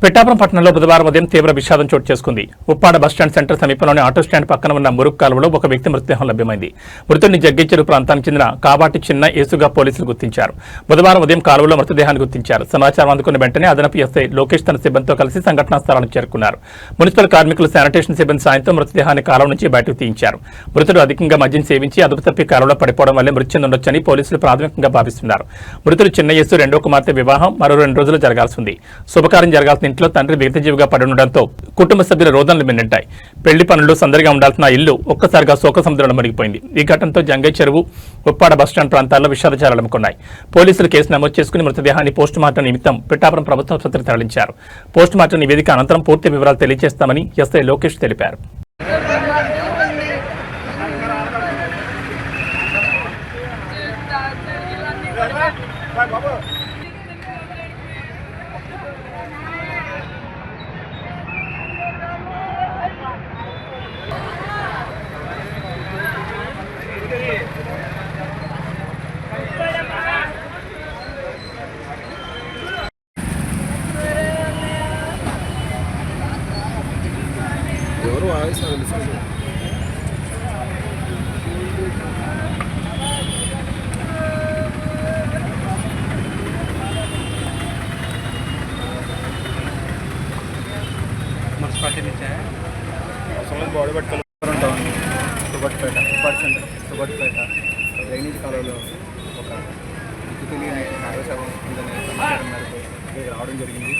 పిఠాపురం పట్టణంలో బుధవారం ఉదయం తీవ్ర విషాదం చోటు చేసుకుంది. ఉప్పాడ బస్టాండ్ సెంటర్ సమీపంలోని ఆటో స్టాండ్ పక్కన ఉన్న మురుగు కాలువలో ఒక వ్యక్తి మృతదేహం లభ్యమైంది. మృతుడిని జగ్గెచెరు ప్రాంతానికి చెందిన కాబాటి చిన్న యేసుగా పోలీసులు గుర్తించారు. బుధవారం ఉదయం కాలువలో మృతదేహాన్ని గుర్తించారు. సమాచారం అందుకున్న వెంటనే అదనపు ఎస్ఐ లోకేష్ తన సిబ్బందితో కలిసి సంఘటనా స్థలానికి చేరుకున్నారు. మున్సిపల్ కార్మికులు శానిటేషన్ సిబ్బంది సాయంతో మృతదేహాన్ని కాలువ నుంచి బయటకు తీయించారు. మృతుడు అధికంగా మద్యం సేవించి అదుపు తప్పి కాలువలో పడిపోవడం వల్లే మృతి చెందుండొచ్చని పోలీసులు ప్రాథమికంగా భావిస్తున్నారు. మృతుడు చిన్న యేసు రెండో కుమార్తె వివాహం మరో 2 రోజులు జరగాల్సి ఉంది. శుభకార్యం జరగాల్సిన ఇంట్లో తండ్రి విగతజీవిగా పడుండడంతో కుటుంబ సభ్యుల రోదనలు మిన్నంటాయి. పెళ్లి పనులు సందడిగా ఉండాల్సిన ఇల్లు ఒక్కసారిగా శోక సముద్రంలో మునిగిపోయింది. ఈ ఘటనతో జంగై చెరువు, ఉప్పాడ బస్టాండ్ ప్రాంతాల్లో విషాదచారాలు అలుముకున్నాయి. పోలీసులు కేసు నమోదు చేసుకుని మృతదేహాన్ని పోస్టుమార్టం నిమిత్తం పిఠాపురం ప్రభుత్వ ఆసుపత్రికి తరలించారు. పోస్టుమార్టం నివేదిక అనంతరం పూర్తి వివరాలు తెలియజేస్తామని ఎస్ఐ లోకేష్ తెలిపారు. ఎవరు వాయిస్ మున్సిపాలిటీ నుంచే బాడీ పట్టుకోవాలి. సుబ్బట్పేట ఉప్పాడ్ సెంటర్ సుబ్బట్పేట డ్రైనేజ్ కాలువలో ఒక దిక్కు తెలియని నాగశవం ఉందనే సమాచారం మేరకు ఇక్కడికి రావడం జరిగింది.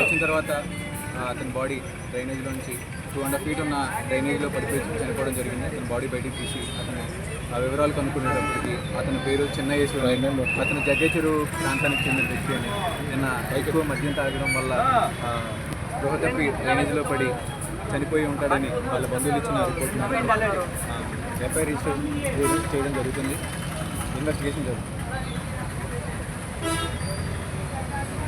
వచ్చిన తర్వాత అతని బాడీ డ్రైనేజ్లో నుంచి 2.5 feet ఉన్న డ్రైనేజ్లో పడిపోయి చనిపోవడం జరిగింది. అతని బాడీ బయటికి తీసి అతను ఆ వివరాలు కనుక్కునేటప్పటికి అతని పేరు చిన్న యేసు, అతను జగ్గెచెరు ప్రాంతానికి చెందిన వ్యక్తి అని. నిన్న ఎక్కువ మద్యం తాగడం వల్ల గృహ తప్పి డ్రైనేజ్లో పడి చనిపోయి ఉంటాడని వాళ్ళ బంధువులు ఇచ్చిన రిపోర్ట్ ఎఫ్ఐఆర్ రిజిస్టర్ చేయడం జరుగుతుంది. ఇన్వెస్టిగేషన్ జరుగుతుంది.